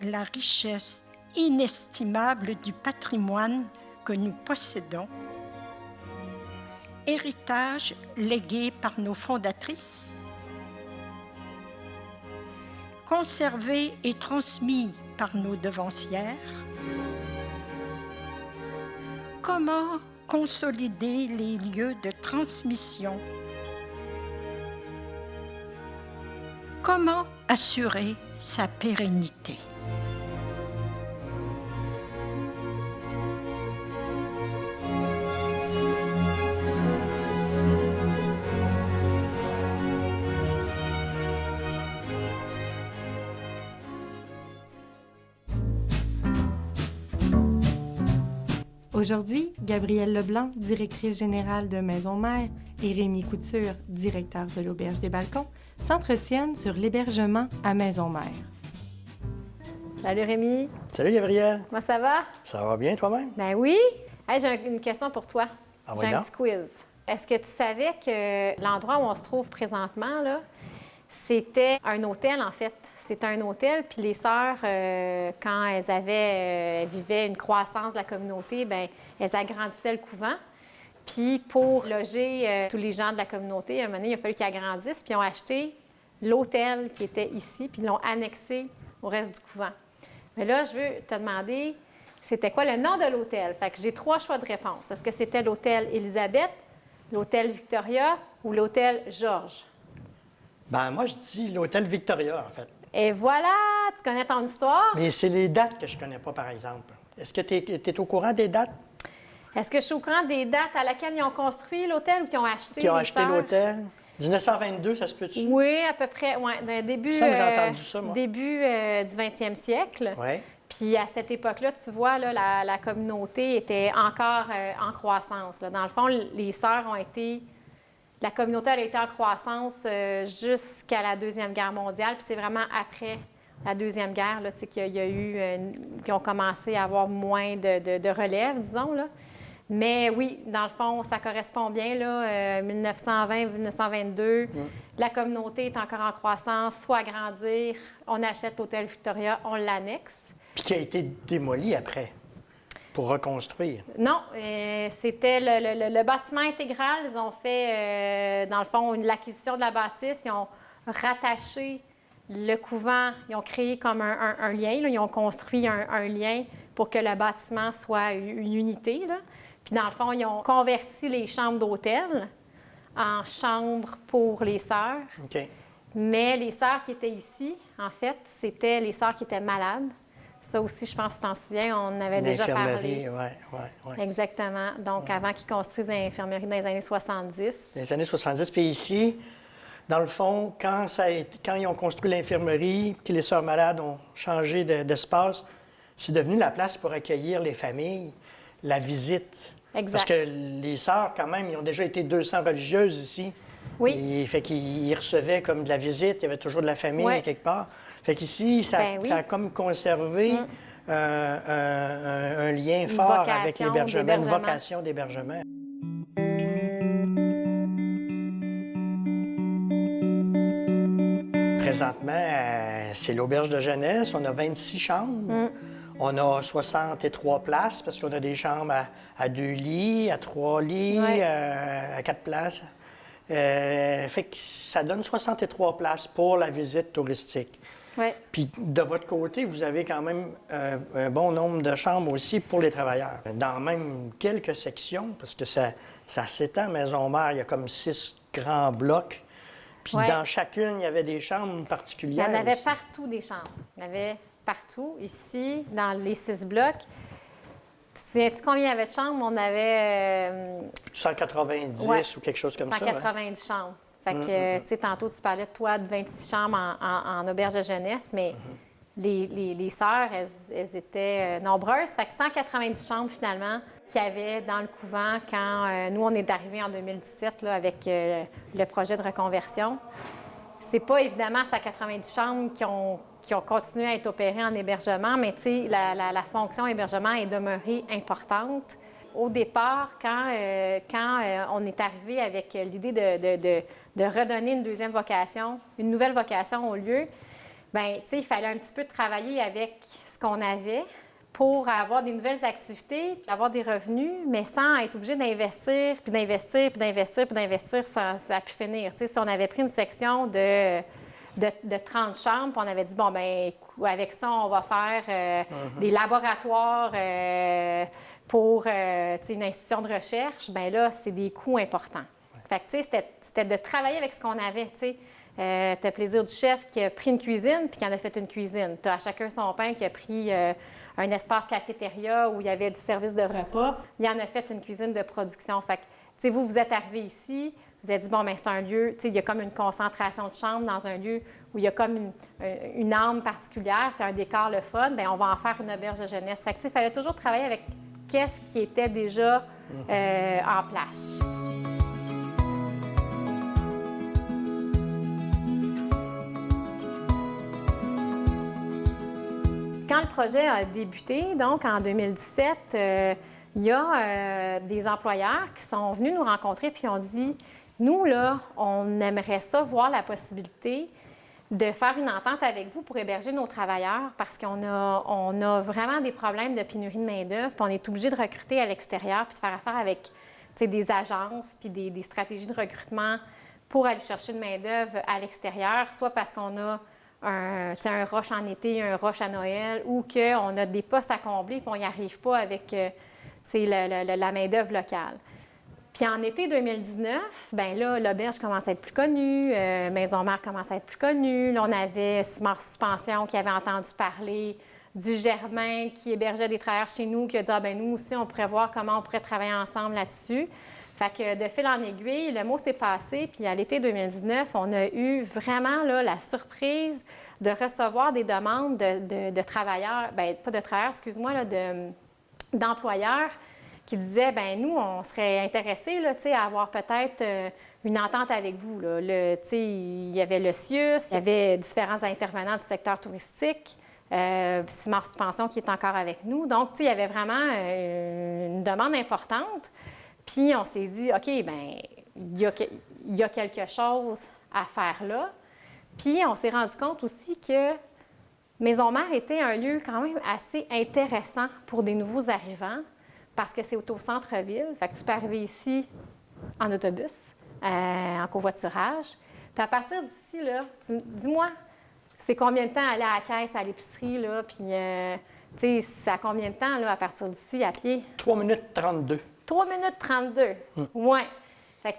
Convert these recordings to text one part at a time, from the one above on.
la richesse inestimable du patrimoine que nous possédons, héritage légué par nos fondatrices, conservé et transmis par nos devancières. Comment consolider les lieux de transmission? Comment assurer sa pérennité? Aujourd'hui, Gabrielle Leblanc, directrice générale de Maison Mère, et Rémi Couture, directeur de l'Auberge des Balcons, s'entretiennent sur l'hébergement à Maison Mère. Salut Rémi. Salut Gabrielle. Comment ça va? Ça va bien toi-même? Ben oui. Hey, j'ai une question pour toi. Ah, j'ai un petit quiz. Est-ce que tu savais que l'endroit où on se trouve présentement, là, c'était un hôtel en fait? C'était un hôtel, puis les sœurs, quand elles vivaient une croissance de la communauté, bien, elles agrandissaient le couvent. Puis pour loger tous les gens de la communauté, à un moment donné, il a fallu qu'ils agrandissent, puis ils ont acheté l'hôtel qui était ici, puis ils l'ont annexé au reste du couvent. Mais là, je veux te demander, c'était quoi le nom de l'hôtel? Fait que j'ai 3 choix de réponse. Est-ce que c'était l'hôtel Élisabeth, l'hôtel Victoria ou l'hôtel Georges? Ben moi, je dis l'hôtel Victoria, en fait. Et voilà, tu connais ton histoire? Mais c'est les dates que je connais pas, par exemple. Est-ce que tu es au courant des dates? Est-ce que je suis au courant des dates à laquelle ils ont construit l'hôtel ou qu'ils ont acheté? Qui ont acheté l'hôtel? 1922, ça se peut-tu? Oui, à peu près, oui. Début, Ça, j'ai entendu ça, moi. Début du 20e siècle. Oui. Puis à cette époque-là, tu vois, là, la communauté était encore en croissance. Là. Dans le fond, les sœurs ont été... La communauté elle a été en croissance jusqu'à la Deuxième Guerre mondiale. Puis c'est vraiment après la Deuxième Guerre là, qu'il y a eu... qu'ils ont commencé à avoir moins de relève, disons, là. Mais oui, dans le fond, ça correspond bien, là, 1920-1922. La communauté est encore en croissance, soit agrandir, on achète l'hôtel Victoria, on l'annexe. Puis qui a été démoli après, pour reconstruire. Non, c'était le bâtiment intégral. Ils ont fait, dans le fond, l'acquisition de la bâtisse. Ils ont rattaché le couvent. Ils ont créé comme un lien. Là. Ils ont construit un lien pour que le bâtiment soit une unité, là. Puis, dans le fond, ils ont converti les chambres d'hôtel en chambres pour les sœurs. OK. Mais les sœurs qui étaient ici, en fait, c'était les sœurs qui étaient malades. Ça aussi, je pense que tu t'en souviens, on en avait déjà parlé. Oui. Exactement. Donc, avant qu'ils construisent l'infirmerie dans les années 70. Les années 70. Puis ici, dans le fond, quand ils ont construit l'infirmerie, que les sœurs malades ont changé d'espace, c'est devenu la place pour accueillir les familles, la visite. Exact. Parce que les sœurs, quand même, ils ont déjà été 200 religieuses ici. Oui. Et fait qu'ils recevaient comme de la visite, il y avait toujours de la famille quelque part. Fait qu'ici, ça a comme conservé un lien fort avec l'hébergement, une vocation d'hébergement. Présentement, c'est l'auberge de jeunesse. On a 26 chambres. On a 63 places parce qu'on a des chambres à 2 lits, à 3 lits, à 4 places. Fait que ça donne 63 places pour la visite touristique. Ouais. Puis de votre côté, vous avez quand même un bon nombre de chambres aussi pour les travailleurs. Dans même quelques sections, parce que ça s'étend, Maison Mère, il y a comme 6 grands blocs. Puis dans chacune, il y avait des chambres particulières. Il y en avait aussi. partout des chambres. Il y en avait partout, ici, dans les 6 blocs. Tu te souviens-tu combien il y avait de chambres? On avait... 190 ou quelque chose comme 190 chambres. Fait que, tu sais, tantôt, tu parlais de toi de 26 chambres en auberge de jeunesse, mais les sœurs, elles étaient nombreuses. Fait que 190 chambres, finalement, qu'il y avait dans le couvent quand nous, on est arrivés en 2017 là, avec le projet de reconversion. C'est pas évidemment 190 chambres qui ont continué à être opérées en hébergement, mais tu sais, la fonction hébergement est demeurée importante. Au départ, quand on est arrivé avec l'idée de redonner une deuxième vocation, une nouvelle vocation au lieu, bien, tu sais, il fallait un petit peu travailler avec ce qu'on avait pour avoir des nouvelles activités, puis avoir des revenus, mais sans être obligé d'investir, puis d'investir, puis d'investir, puis d'investir, ça a pu finir. Tu sais, si on avait pris une section de 30 chambres, puis on avait dit, bon, bien, avec ça, on va faire des laboratoires pour tu sais, une institution de recherche, bien là, c'est des coûts importants. Fait que, tu sais, c'était de travailler avec ce qu'on avait, tu sais. Tu as Plaisir du chef qui a pris une cuisine puis qui en a fait une cuisine. Tu as À chacun son pain qui a pris un espace cafétéria où il y avait du service de repas. Il en a fait une cuisine de production. Fait que, tu sais, vous êtes arrivé ici, vous avez dit, bon, bien, c'est un lieu, tu sais, il y a comme une concentration de chambres dans un lieu où il y a comme une âme particulière, puis un décor le fun, bien, on va en faire une auberge de jeunesse. Fait que, tu sais, il fallait toujours travailler avec qu'est-ce qui était déjà en place. Quand le projet a débuté, donc en 2017, il y a des employeurs qui sont venus nous rencontrer puis ont dit, nous, là, on aimerait ça voir la possibilité de faire une entente avec vous pour héberger nos travailleurs parce qu'on a vraiment des problèmes de pénurie de main-d'œuvre, puis on est obligé de recruter à l'extérieur puis de faire affaire avec des agences puis des stratégies de recrutement pour aller chercher de main-d'œuvre à l'extérieur, soit parce qu'on a un rush en été, un rush à Noël, ou qu'on a des postes à combler et on n'y arrive pas avec la main-d'œuvre locale. Puis en été 2019, bien là, l'auberge commence à être plus connue, Maison Mère commence à être plus connue. Là, on avait Ciments Suspension qui avait entendu parler du Germain qui hébergeait des travailleurs chez nous, qui a dit « Ah bien, nous aussi, on pourrait voir comment on pourrait travailler ensemble là-dessus ». Fait que de fil en aiguille, le mot s'est passé, puis à l'été 2019, on a eu vraiment là, la surprise de recevoir des demandes de travailleurs, bien, pas de travailleurs, excuse-moi, là, d'employeurs qui disaient, bien, nous, on serait intéressés là, à avoir peut-être une entente avec vous. Là. Il y avait le CIUS, il y avait différents intervenants du secteur touristique, Ciments Suspension qui est encore avec nous. Donc, il y avait vraiment une demande importante. Puis on s'est dit, OK, bien, il y a quelque chose à faire là. Puis on s'est rendu compte aussi que Maison Mère était un lieu quand même assez intéressant pour des nouveaux arrivants parce que c'est au centre-ville. Fait que tu peux arriver ici en autobus, en covoiturage. Puis à partir d'ici, là, dis-moi, c'est combien de temps aller à la caisse, à l'épicerie, là, puis, tu sais, c'est à combien de temps, là, à partir d'ici, à pied? 3 minutes 32. 3 minutes 32. Oui.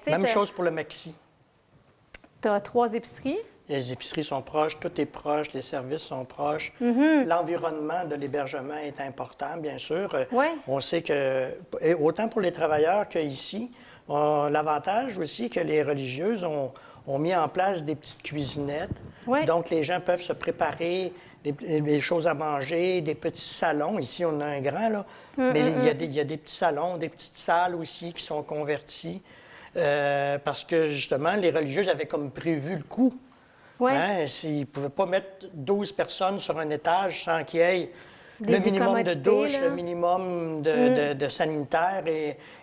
Même chose pour le Maxi. Tu as 3 épiceries. Les épiceries sont proches, tout est proche, les services sont proches. L'environnement de l'hébergement est important, bien sûr. On sait que, autant pour les travailleurs qu'ici, l'avantage aussi que les religieuses ont mis en place des petites cuisinettes. Donc, les gens peuvent se préparer des choses à manger, des petits salons. Ici, on a un grand, là. Mais il y a des petits salons, des petites salles aussi qui sont converties. Parce que, justement, les religieuses avaient comme prévu le coût. Hein? Ils ne pouvaient pas mettre 12 personnes sur un étage sans qu'il y ait le minimum de douche, le minimum de sanitaire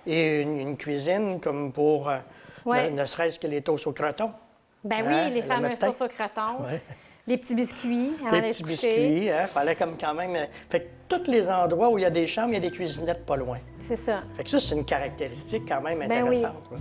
et une cuisine comme pour ne serait-ce que les toasts au croton. Ben oui, les fameux toasts au croton. Les petits biscuits avant les petits biscuits, il fallait comme quand même... Fait que tous les endroits où il y a des chambres, il y a des cuisinettes pas loin. C'est ça. Fait que ça, c'est une caractéristique quand même intéressante. Oui.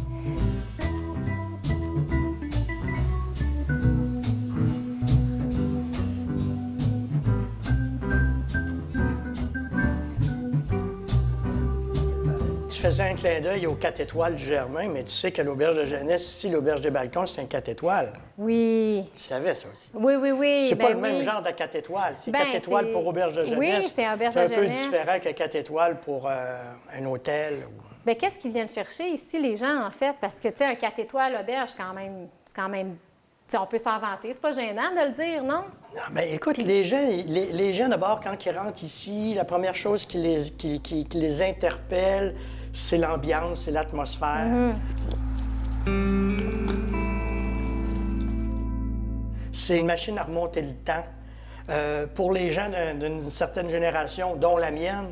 Tu faisais un clin d'œil aux 4 étoiles du Germain, mais tu sais que l'auberge de jeunesse, ici, l'auberge des Balcons, c'est un 4 étoiles. Oui. Tu savais ça aussi? Oui. C'est pas le même genre de 4 étoiles. C'est 4 étoiles pour auberge de jeunesse. Oui, c'est auberge de jeunesse. C'est un peu différent que 4 étoiles pour un hôtel. Bien, qu'est-ce qu'ils viennent chercher ici, les gens, en fait? Parce que, tu sais, un 4 étoiles auberge, c'est quand même... Tu sais, on peut s'en vanter. C'est pas gênant de le dire, non? Non, bien, écoute, les gens, d'abord, quand ils rentrent ici, la première chose qui les interpelle, c'est l'ambiance, c'est l'atmosphère. C'est une machine à remonter le temps. Pour les gens d'une certaine génération, dont la mienne,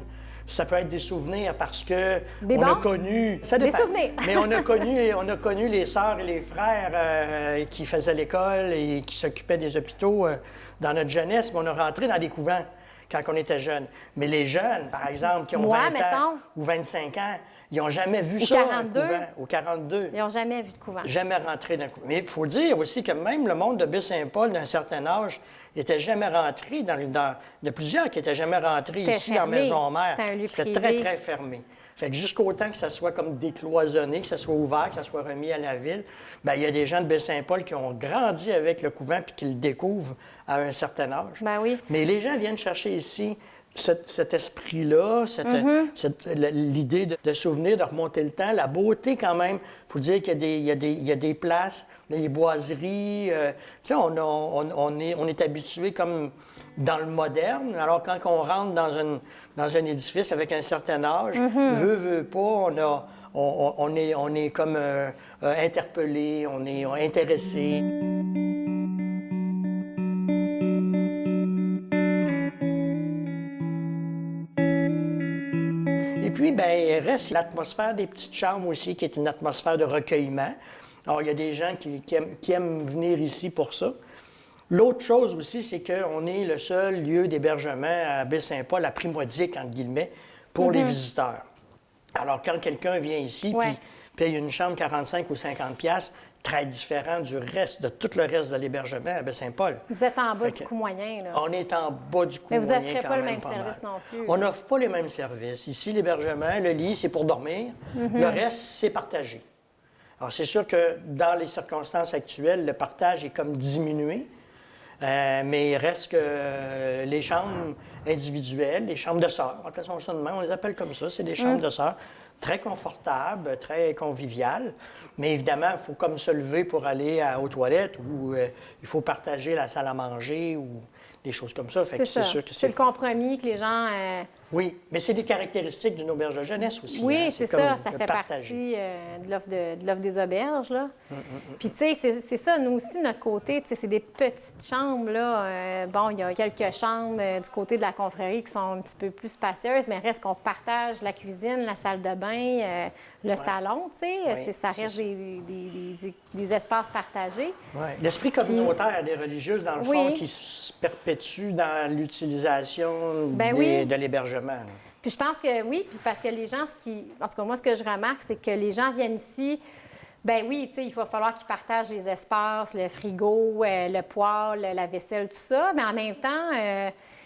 Ça peut être des souvenirs parce que Des on a bons? connu... Ça Des dépend. souvenirs. Mais on a connu les sœurs et les frères qui faisaient l'école et qui s'occupaient des hôpitaux dans notre jeunesse. Mais on a rentré dans des couvents quand on était jeunes. Mais les jeunes, par exemple, qui ont Moi, 20 ans mettons. ou 25 ans, ils n'ont jamais vu Ou ça, 42. un couvent. Au 42. Ils n'ont jamais vu de couvent. Jamais rentré d'un coup. Mais il faut dire aussi que même le monde de Baie-Saint-Paul, d'un certain âge, n'était jamais rentré il y en a plusieurs qui n'étaient jamais rentrés C'était ici fermé. en Maison-Mère. C'était un lieu C'était privé. très, très fermé. Fait que jusqu'au temps que ça soit comme décloisonné, que ça soit ouvert, que ça soit remis à la ville, bien, il y a des gens de Baie-Saint-Paul qui ont grandi avec le couvent puis qui le découvrent à un certain âge. Ben oui. Mais les gens viennent chercher ici cet esprit-là, l'idée de souvenir, de remonter le temps, la beauté quand même. Il faut dire qu'il y a des places, des boiseries. Tu sais, on est habitué comme dans le moderne. Alors, quand on rentre dans un édifice avec un certain âge, veut pas, on est comme interpellé, on est intéressé. Et puis, bien, il reste l'atmosphère des petites chambres aussi, qui est une atmosphère de recueillement. Alors, il y a des gens qui aiment venir ici pour ça. L'autre chose aussi, c'est qu'on est le seul lieu d'hébergement à Baie-Saint-Paul, à prix modique, entre guillemets, pour les visiteurs. Alors, quand quelqu'un vient ici Ouais. puis paye une chambre 45 ou 50 piastres, très différent de tout le reste de l'hébergement à Baie-Saint-Paul. Vous êtes en bas Fait du que coût moyen, là. On est en bas du coût Mais vous moyen offrez quand pas le même même pas service mal. non plus. On n'offre pas les mêmes services. Ici, l'hébergement, le lit, c'est pour dormir. Le reste, c'est partagé. Alors, c'est sûr que dans les circonstances actuelles, le partage est comme diminué. Mais il reste que les chambres individuelles, les chambres de sœurs, appelons ça de même, on les appelle comme ça, c'est des chambres de sœurs, très confortables, très conviviales. Mais évidemment, il faut comme se lever pour aller aux toilettes ou il faut partager la salle à manger ou des choses comme ça. Fait que C'est ça. sûr que C'est le compromis que les gens... Oui, mais c'est des caractéristiques d'une auberge de jeunesse aussi. Oui, hein. c'est comme ça. Ça de fait partager. partie de l'offre des auberges, là. Puis, tu sais, c'est ça. Nous aussi, de notre côté, tu sais, c'est des petites chambres, là. Bon, il y a quelques chambres du côté de la confrérie qui sont un petit peu plus spacieuses, mais reste qu'on partage la cuisine, la salle de bain, le salon, tu sais. Oui, Ça c'est reste ça. des espaces partagés. Ouais. L'esprit communautaire des religieuses, dans le Oui. fond, qui se perpétue dans l'utilisation Ben oui. de l'hébergement. là. Puis je pense que oui, puis parce que les gens, en tout cas, moi, ce que je remarque, c'est que les gens viennent ici, ben oui, tu sais, il va falloir qu'ils partagent les espaces, le frigo, le poêle, la vaisselle, tout ça, mais en même temps,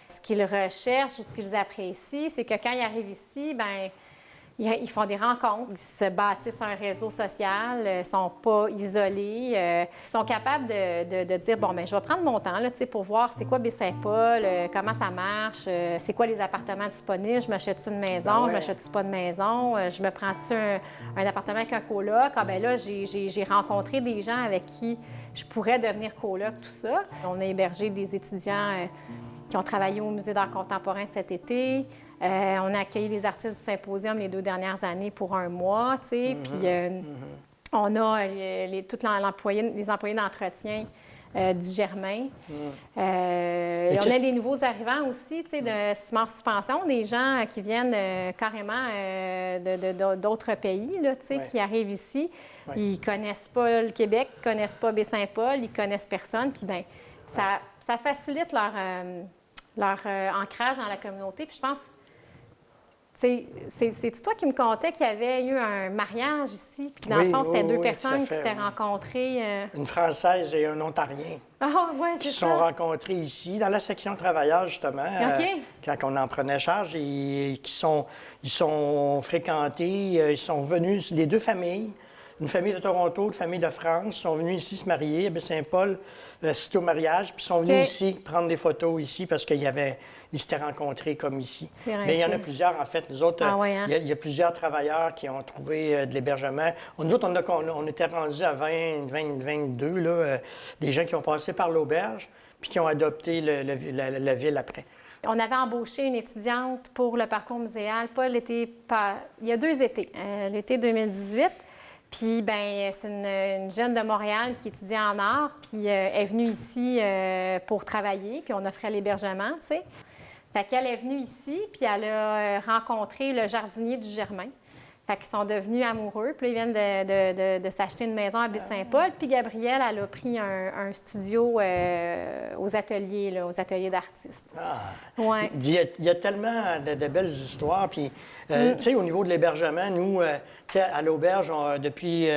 ce qu'ils recherchent ou ce qu'ils apprécient, c'est que quand ils arrivent ici, ben ils font des rencontres, ils se bâtissent un réseau social, ils sont pas isolés, ils sont capables de dire, bon, bien, je vais prendre mon temps là, tu sais, pour voir c'est quoi Baie-Saint-Paul, comment ça marche, c'est quoi les appartements disponibles, je m'achète-tu une maison, Ben ouais. je m'achète-tu pas de maison, je me prends-tu un appartement avec un coloc, ah ben là, j'ai rencontré des gens avec qui je pourrais devenir coloc, tout ça. On a hébergé des étudiants qui ont travaillé au Musée d'art contemporain cet été. On a accueilli les artistes du symposium les 2 dernières années pour 1 mois, tu sais. Puis on a les employés d'entretien du Germain. On a des nouveaux arrivants aussi, tu sais, de Ciment Suspension, des gens qui viennent carrément d'autres pays, là, tu sais, Ouais. qui arrivent ici. Ouais. Ils connaissent pas le Québec, ils connaissent pas Baie-Saint-Paul, ils connaissent personne. Puis bien, ça facilite leur ancrage dans la communauté. Puis je pense... C'est toi qui me contais qu'il y avait eu un mariage ici, puis dans le Oui, fond, c'était oui, 2 oui, personnes tout à qui fait, s'étaient oui. rencontrées. Une Française et un Ontarien Ah, oui, qui c'est se sont ça. rencontrés ici, dans la section travailleurs, justement, OK. quand on en prenait charge, et ils sont fréquentés, ils sont venus, les 2 familles, une famille de Toronto, une famille de France, sont venus ici se marier à Baie-Saint-Paul, cité au mariage, puis ils sont venus OK. ici prendre des photos ici parce ils s'étaient rencontrés comme ici. C'est vrai, Mais il y en a c'est- plusieurs, en fait. Nous autres, Ah ouais, hein? il y a plusieurs travailleurs qui ont trouvé de l'hébergement. Nous autres, on était rendus à 22, là, des gens qui ont passé par l'auberge puis qui ont adopté la ville après. On avait embauché une étudiante pour le parcours muséal, il y a 2 étés, l'été 2018. Puis, ben c'est une jeune de Montréal qui étudie en art, puis elle est venue ici pour travailler, puis on offrait l'hébergement, tu sais. Fait qu'elle est venue ici, puis elle a rencontré le jardinier du Germain. Fait qu'ils sont devenus amoureux. Puis là, ils viennent de s'acheter une maison à Baie-Saint-Paul. Puis Gabrielle, elle a pris un studio aux ateliers d'artistes. Ah. Ouais. Il y a tellement de belles histoires. Puis, tu sais, au niveau de l'hébergement, nous, tu sais, à l'auberge, depuis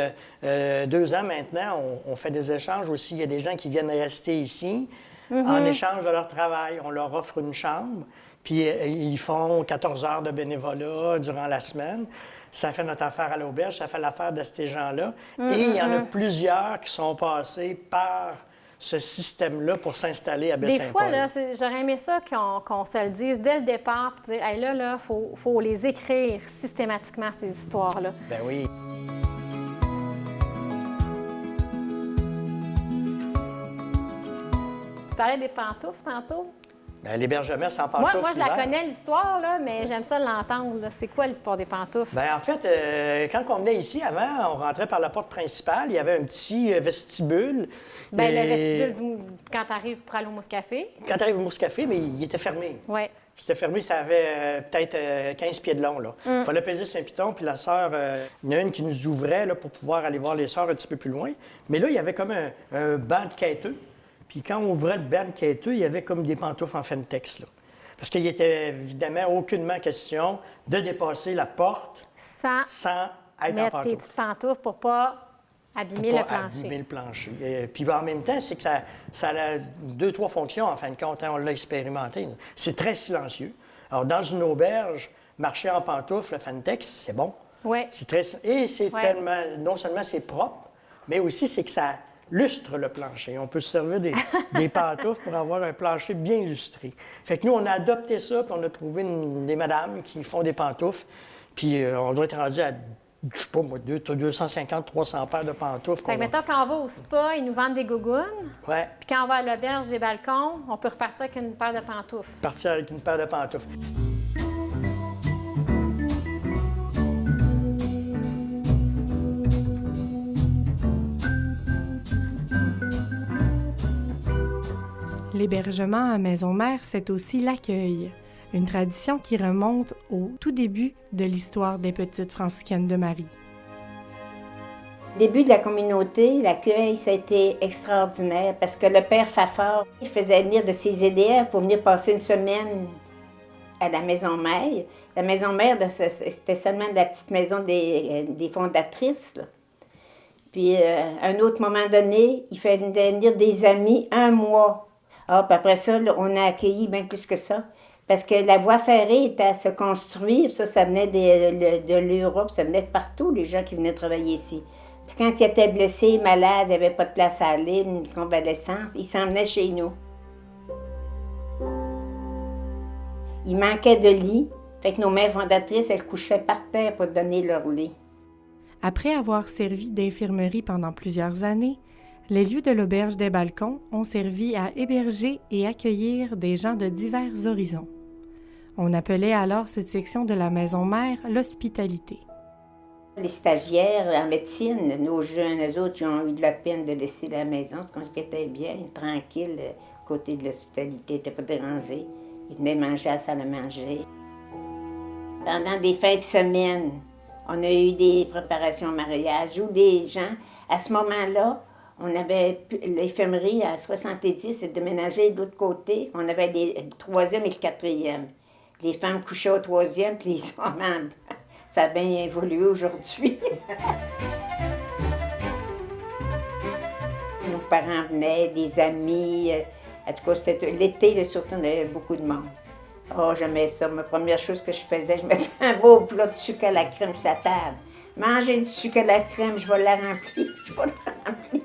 2 ans maintenant, on fait des échanges aussi. Il y a des gens qui viennent rester ici en échange de leur travail. On leur offre une chambre. Puis, ils font 14 heures de bénévolat durant la semaine. Ça fait notre affaire à l'auberge, ça fait l'affaire de ces gens-là. Et il y en a plusieurs qui sont passés par ce système-là pour s'installer à Baie-Saint-Paul. Des fois, là, j'aurais aimé ça qu'on se le dise dès le départ, puis dire, hey, là, faut les écrire systématiquement, ces histoires-là. Ben oui. Tu parlais des pantoufles tantôt? Ben, l'hébergement sans pantoufles. Moi, je la l'hiver. connais, l'histoire, là, mais j'aime ça l'entendre. Là. C'est quoi l'histoire des pantoufles? Ben, en fait, quand on venait ici, avant, on rentrait par la porte principale. Il y avait un petit vestibule. Bien, Et le vestibule, quand tu arrives pour aller au Mouscafé. Quand tu arrives au Mouscafé, mais il était fermé. Oui. C'était fermé, ça avait peut-être 15 pieds de long. Là. Il fallait peser sur un piton, puis la sœur, il y en a une qui nous ouvrait là, pour pouvoir aller voir les sœurs un petit peu plus loin. Mais là, il y avait comme un banc de quêteux. Puis quand on ouvrait le banc de quêteux, il y avait comme des pantoufles en Fentex. Là. Parce qu'il n'était évidemment aucunement question de dépasser la porte sans être en mettre tes pantoufles. petites pantoufles pour pas abîmer Pour le pas plancher. abîmer le plancher. Puis en même temps, c'est que ça a 2-3 fonctions, en fin de compte. Hein, on l'a expérimenté. Là. C'est très silencieux. Alors, dans une auberge, marcher en pantoufles, le Fentex, c'est bon. Oui. C'est très... Et c'est Ouais. tellement... Non seulement c'est propre, mais aussi c'est que ça lustre le plancher. On peut se servir des pantoufles pour avoir un plancher bien lustré. Fait que nous, on a adopté ça, puis on a trouvé des madames qui font des pantoufles. Puis on doit être rendu à, je sais pas moi, 250, 300 paires de pantoufles. Fait que mettons, quand on va au spa, ils nous vendent des gougounes. Ouais, Puis quand on va à l'auberge des balcons, on peut repartir avec une paire de pantoufles. partir avec une paire de pantoufles. L'hébergement à Maison-Mère, c'est aussi l'accueil, une tradition qui remonte au tout début de l'histoire des petites franciscaines de Marie. Au début de la communauté, l'accueil, ça a été extraordinaire parce que le père Fafard, il faisait venir de ses élèves pour venir passer une semaine à la maison mère. La maison mère, c'était seulement la petite maison des fondatrices, là. Puis, à un autre moment donné, il fait venir des amis 1 mois. Ah, puis après ça, là, on a accueilli bien plus que ça. Parce que la voie ferrée était à se construire. Ça venait de l'Europe, ça venait de partout, les gens qui venaient travailler ici. Puis quand ils étaient blessés, malades, ils n'avaient pas de place à aller, une convalescence, ils s'en venaient chez nous. Il manquait de lits. Fait que nos mères fondatrices, elles couchaient par terre pour donner leur lit. Après avoir servi d'infirmerie pendant plusieurs années, les lieux de l'Auberge des Balcons ont servi à héberger et accueillir des gens de divers horizons. On appelait alors cette section de la maison mère l'hospitalité. Les stagiaires en médecine, nos jeunes, eux autres, ils ont eu de la peine de laisser la maison, parce qu'on était bien, tranquille, côté de l'hospitalité, ils n'étaient pas dérangés. Ils venaient manger à la salle à manger. Pendant des fins de semaine, on a eu des préparations au mariage ou des gens. À ce moment-là, on avait l'infirmerie à 70 et déménagé de l'autre côté. On avait le 3e et le 4e. Les femmes couchaient au 3e, puis les hommes, ça a bien évolué aujourd'hui. Nos parents venaient, des amis. En tout cas, c'était l'été, surtout, on avait beaucoup de monde. Oh, j'aimais ça. Ma première chose que je faisais, je mettais un beau plat de sucre à la crème sur la table. Manger du sucre à la crème, je vais la remplir, je vais la remplir.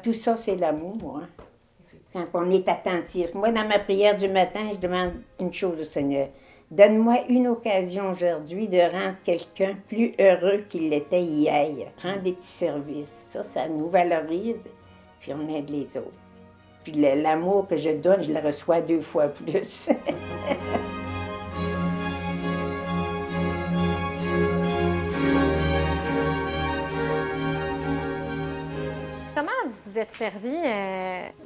Tout ça, c'est l'amour, hein? Quand on est attentif. Moi, dans ma prière du matin, je demande une chose au Seigneur. Donne-moi une occasion aujourd'hui de rendre quelqu'un plus heureux qu'il l'était hier. Rendre des petits services. Ça nous valorise, puis on aide les autres. Puis l'amour que je donne, je le reçois 2 fois plus. Comment vous vous êtes servi,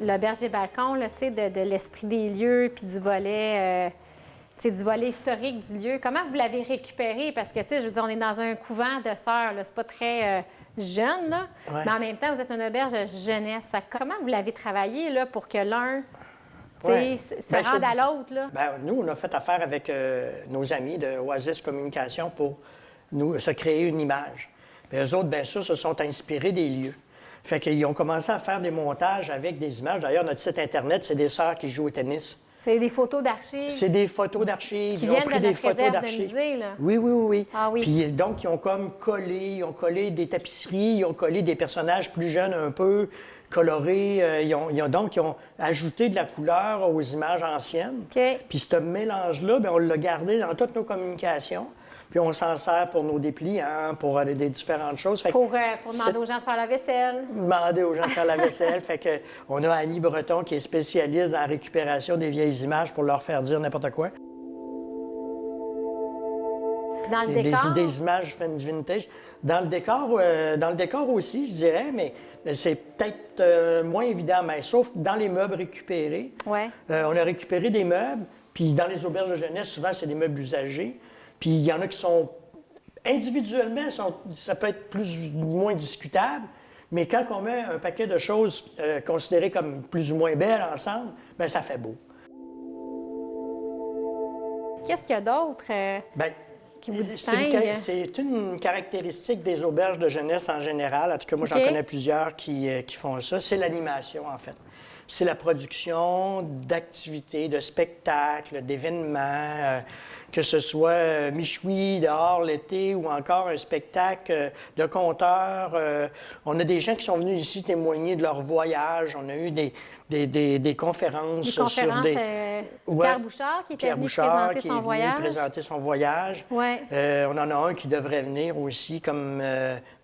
l'Auberge des Balcons, là, de l'esprit des lieux, puis du volet historique du lieu, comment vous l'avez récupéré? Parce que, je veux dire, on est dans un couvent de sœurs, là, c'est pas très jeune, là, Ouais. mais en même temps, vous êtes une auberge de jeunesse. Comment vous l'avez travaillé, là, pour que l'un, Ouais. se Ben, rende je te à dis- l'autre, là? Ben, nous, on a fait affaire avec nos amis de Oasis Communication pour nous se créer une image. Puis eux autres, bien sûr, se sont inspirés des lieux. Fait qu'ils ont commencé à faire des montages avec des images. D'ailleurs, notre site Internet, c'est des sœurs qui jouent au tennis. C'est des photos d'archives C'est des photos d'archives. qui Ils ont viennent pris de des notre photos réserve de d'archives. musée, là. Oui, oui, oui, oui. Ah oui. Puis donc, ils ont comme collé, des tapisseries, ils ont collé des personnages plus jeunes un peu, colorés. Ils ont ajouté de la couleur aux images anciennes. OK. Puis ce mélange-là, bien, on l'a gardé dans toutes nos communications. Puis on s'en sert pour nos dépliants, pour des différentes choses. Fait que Pour demander aux gens de faire la vaisselle. demander aux gens de faire la vaisselle. Fait que on a Annie Breton qui est spécialiste dans la récupération des vieilles images pour leur faire dire n'importe quoi. Puis dans le Des, décor, des images vintage. Dans le décor aussi, je dirais, mais c'est peut-être moins évident, mais sauf dans les meubles récupérés. ouais. On a récupéré des meubles, puis dans les auberges de jeunesse, souvent, c'est des meubles usagés. Puis il y en a qui sont individuellement, ça peut être plus ou moins discutable, mais quand on met un paquet de choses considérées comme plus ou moins belles ensemble, bien, ça fait beau. Qu'est-ce qu'il y a d'autre Bien, qui vous c'est distingue? c'est une caractéristique des auberges de jeunesse en général. En tout cas, moi, j'en OK. connais plusieurs qui font ça. C'est l'animation, en fait. C'est la production d'activités, de spectacles, d'événements, que ce soit Michoui dehors l'été ou encore un spectacle de conteurs. On a des gens qui sont venus ici témoigner de leur voyage. On a eu des conférences Des sur conférences, des... Ouais. Pierre Bouchard qui était Pierre venu Bouchard présenter qui son est venu voyage. présenter son voyage. Ouais. On en a un qui devrait venir aussi comme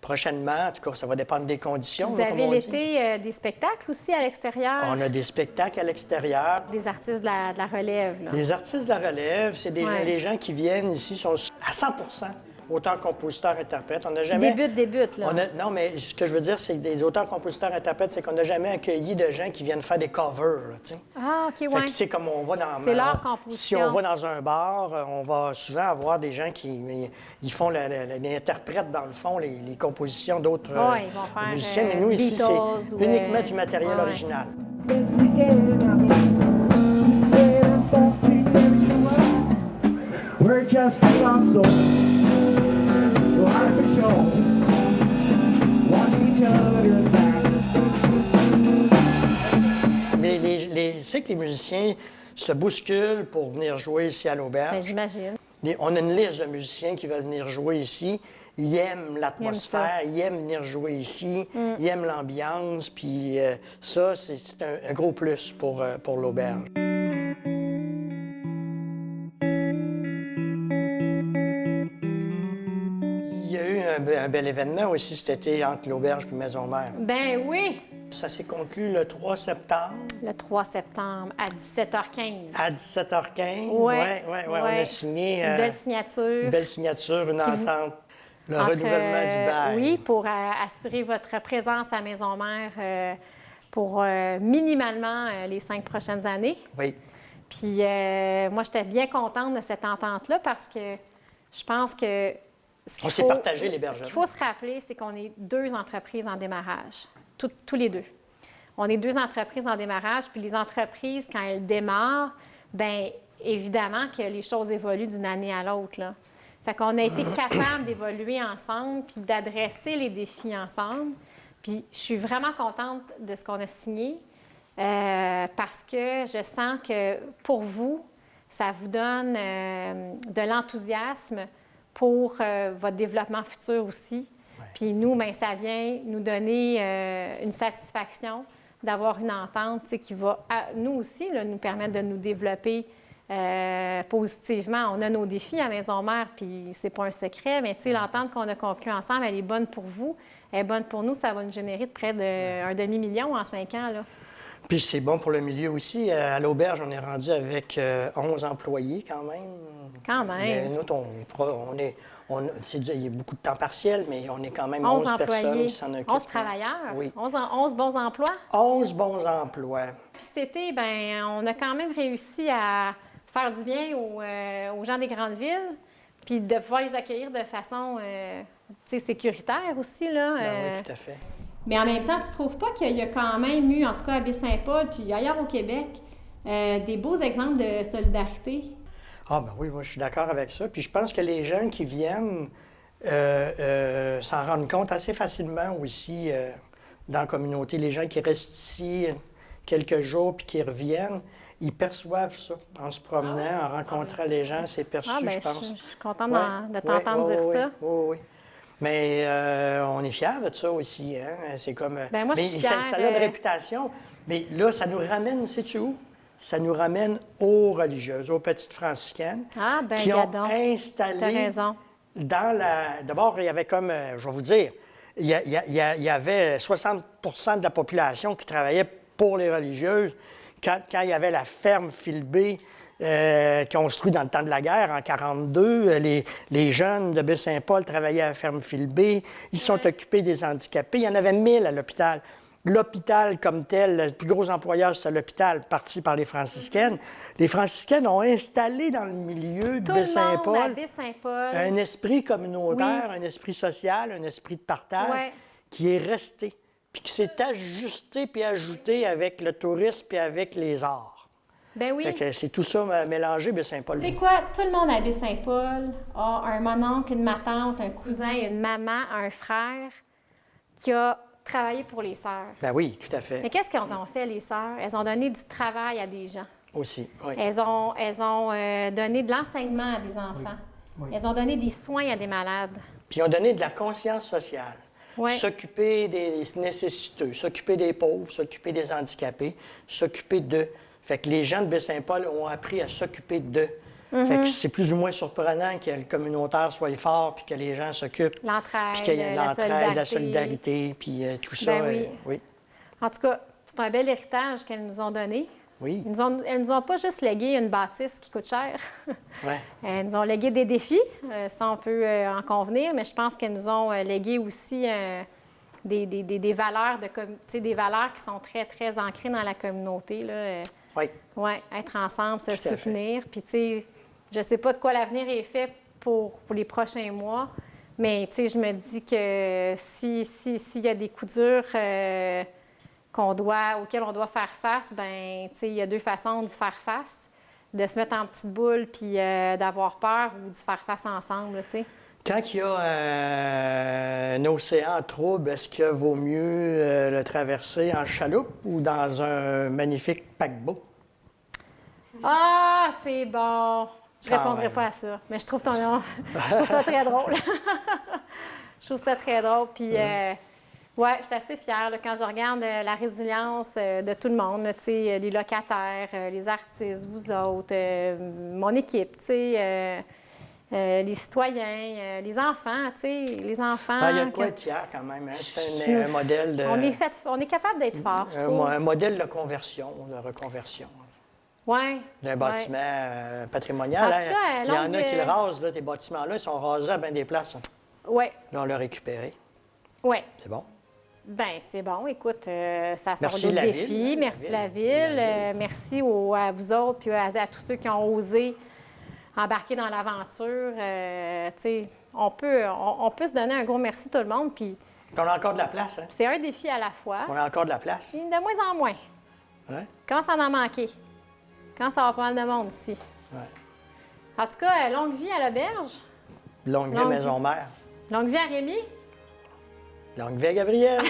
prochainement. En tout cas, ça va dépendre des conditions. Vous là, comme avez on dit. l'été des spectacles aussi à l'extérieur, On a des spectacles à l'extérieur. des artistes de la relève. Là. Les artistes de la relève, c'est Ouais. les gens qui viennent ici sont à 100 auteurs, compositeurs, interprètes. On n'a jamais... Débute, là. Non, mais ce que je veux dire, c'est que des auteurs, compositeurs, interprètes, c'est qu'on n'a jamais accueilli de gens qui viennent faire des covers, là, tu sais. Ah, OK, Fait ouais. que, tu sais, comme on va dans... C'est leur Si composition. on va dans un bar, on va souvent avoir des gens qui ils font les interprètent, dans le fond, les compositions d'autres Ouais, ils vont faire, musiciens. Mais nous, ici, Beatles c'est ou, uniquement du matériel ouais. original. We're just also life is show. Watching each other's back. Mais c'est que les musiciens se bousculent pour venir jouer ici à Ben, l'auberge. j'imagine. On a une liste de musiciens qui veulent venir jouer ici. Ils aiment l'atmosphère, ils aiment venir jouer ici, ils aiment l'ambiance, puis ça, c'est un gros plus pour l'auberge. Il y a eu un bel événement aussi cet été entre l'auberge et Maison-Mère. Ben oui, Ça s'est conclu le 3 septembre le 3 septembre à 17h15. à 17h15. Ouais, On a signé Une belle signature. une belle signature, une Qui vous- entente, le entre, renouvellement du bail. Oui, pour assurer votre présence à Maison-Mère pour minimalement les 5 prochaines années. Oui. Puis moi, j'étais bien contente de cette entente-là parce que je pense que... On s'est partagé l'hébergement. Ce qu'il faut se rappeler, c'est qu'on est 2 entreprises en démarrage, tous les deux. On est 2 entreprises en démarrage, puis les entreprises, quand elles démarrent, bien, évidemment que les choses évoluent d'une année à l'autre, là. Fait qu'on a été capable d'évoluer ensemble, puis d'adresser les défis ensemble. Puis je suis vraiment contente de ce qu'on a signé, parce que je sens que pour vous, ça vous donne de l'enthousiasme pour votre développement futur aussi. Puis nous, bien, ça vient nous donner une satisfaction d'avoir une entente qui va, nous aussi, là, nous permettre de nous développer positivement. On a nos défis à Maison-Mère, puis c'est pas un secret, mais l'entente qu'on a conclue ensemble, elle est bonne pour vous, elle est bonne pour nous. Ça va nous générer de près d'un demi-million en 5 ans, là. Puis c'est bon pour le milieu aussi. À l'auberge, on est rendu avec 11 employés quand même. Quand même. Mais nous, Il y a beaucoup de temps partiel, mais on est quand même 11 11 personnes employés, qui s'en occupent. 11 travailleurs, Oui. 11 bons emplois. 11 bons emplois. Puis cet été, ben, on a quand même réussi à faire du bien aux gens des grandes villes, puis de pouvoir les accueillir de façon sécuritaire aussi. Là, Ben oui, tout à fait. Mais en même temps, tu trouves pas qu'il y a quand même eu, en tout cas à Baie-Saint-Paul, puis ailleurs au Québec, des beaux exemples de solidarité? Ah ben oui, moi je suis d'accord avec ça. Puis je pense que les gens qui viennent s'en rendent compte assez facilement aussi dans la communauté. Les gens qui restent ici quelques jours puis qui reviennent, ils perçoivent ça en se promenant, en rencontrant les gens. C'est perçu, je pense. Je suis contente Ouais, de t'entendre dire ça. Oui. Mais on est fiers de ça aussi. Hein? C'est comme. Ben, moi, je mais suis ça fière, a une réputation. Mais là, ça nous ramène, sais-tu où? Ça nous ramène aux religieuses, aux petites franciscaines, Ah, ben, qui ont gadon. installé T'as raison. dans la. D'abord, il y avait comme, je vais vous dire, il y avait 60 de la population qui travaillait pour les religieuses. Quand il y avait la ferme Philbé, construite dans le temps de la guerre, en 1942, les jeunes de Baie-Saint-Paul travaillaient à la ferme Philbé. Ils se sont occupés des handicapés. Il y en avait 1000 à l'hôpital. L'hôpital comme tel, le plus gros employeur, c'était l'hôpital, parti par les franciscaines. Les franciscaines ont installé dans le milieu de Tout le monde à Baie-Saint-Paul Baie-Saint-Paul. un esprit communautaire, un esprit social, un esprit de partage Ouais. qui est resté, puis qui s'est ajusté puis ajouté avec le tourisme puis avec les arts. Ben oui. Fait que c'est tout ça mélangé, Baie-Saint-Paul. C'est quoi? Tout le monde à Baie-Saint-Paul a un mononcle, une ma-tante, un cousin, une maman, un frère qui a travaillé pour les sœurs. Ben oui, tout à fait. Mais qu'est-ce qu'elles ont fait, les sœurs? Elles ont donné du travail à des gens. Aussi, oui. Elles ont donné de l'enseignement à des enfants. Oui. Elles ont donné des soins à des malades. Puis ils ont donné de la conscience sociale. Ouais. S'occuper des nécessiteux, s'occuper des pauvres, s'occuper des handicapés, s'occuper d'eux. Fait que les gens de Baie-Saint-Paul ont appris à s'occuper d'eux. Fait que c'est plus ou moins surprenant que le communautaire soit fort puis que les gens s'occupent. L'entraide, Puis qu'il y ait la l'entraide, la solidarité. solidarité, puis tout ça. Ben oui. Oui. En tout cas, c'est un bel héritage qu'elles nous ont donné. Oui. Elles nous ont pas juste légué une bâtisse qui coûte cher. Ouais. Elles nous ont légué des défis, ça on peut en convenir, mais je pense qu'elles nous ont légué aussi des valeurs des valeurs qui sont très, très ancrées dans la communauté. Là. Oui. Oui, être ensemble, se Tout à fait. soutenir. Puis, tu sais, je sais pas de quoi l'avenir est fait pour les prochains mois, mais, tu sais, je me dis que s'il y a des coups durs auxquels on doit faire face, ben, tu sais, il y a deux façons d'y faire face. De se mettre en petite boule puis d'avoir peur ou d'y faire face ensemble, tu sais. Quand il y a un océan trouble, est-ce qu'il vaut mieux le traverser en chaloupe ou dans un magnifique paquebot? Ah, c'est bon! Je Quand répondrai même. pas à ça, mais je trouve ton nom. Je trouve ça très drôle. Je trouve ça très drôle. Puis, ouais, je suis assez fière là, quand je regarde la résilience de tout le monde, là, tu sais, les locataires, les artistes, vous autres, mon équipe, tu sais, les citoyens, les enfants, tu sais, les enfants. Ah, il y a de quoi être fier quand même. Hein? C'est un modèle de. On est capable d'être fort, je trouve. Un modèle de conversion, de reconversion. Ouais. D'un bâtiment patrimonial. En tout Hein. cas, Il y en a longue- qui le rasent, là, tes bâtiments-là, ils sont rasés à bien des places. Hein. Ouais. Là, on l'a récupéré. Ouais. C'est bon. Ben c'est bon. Écoute, ça sort Merci d'autres la défis. ville. Merci La la ville. ville. Merci à vous autres, puis à tous ceux qui ont osé embarquer dans l'aventure. Tu sais, on peut se donner un gros merci tout le monde. Puis Puis on a encore de la place. Hein? c'est un défi à la fois. On a encore de la place. Puis de moins en moins. Ouais. Quand ça en manquer. Quand ça va pas mal de monde ici. Ouais. En tout cas, longue vie à l'auberge. Longue vie Longue maison mère. Longue vie à Rémi. Longue vie à Gabriel.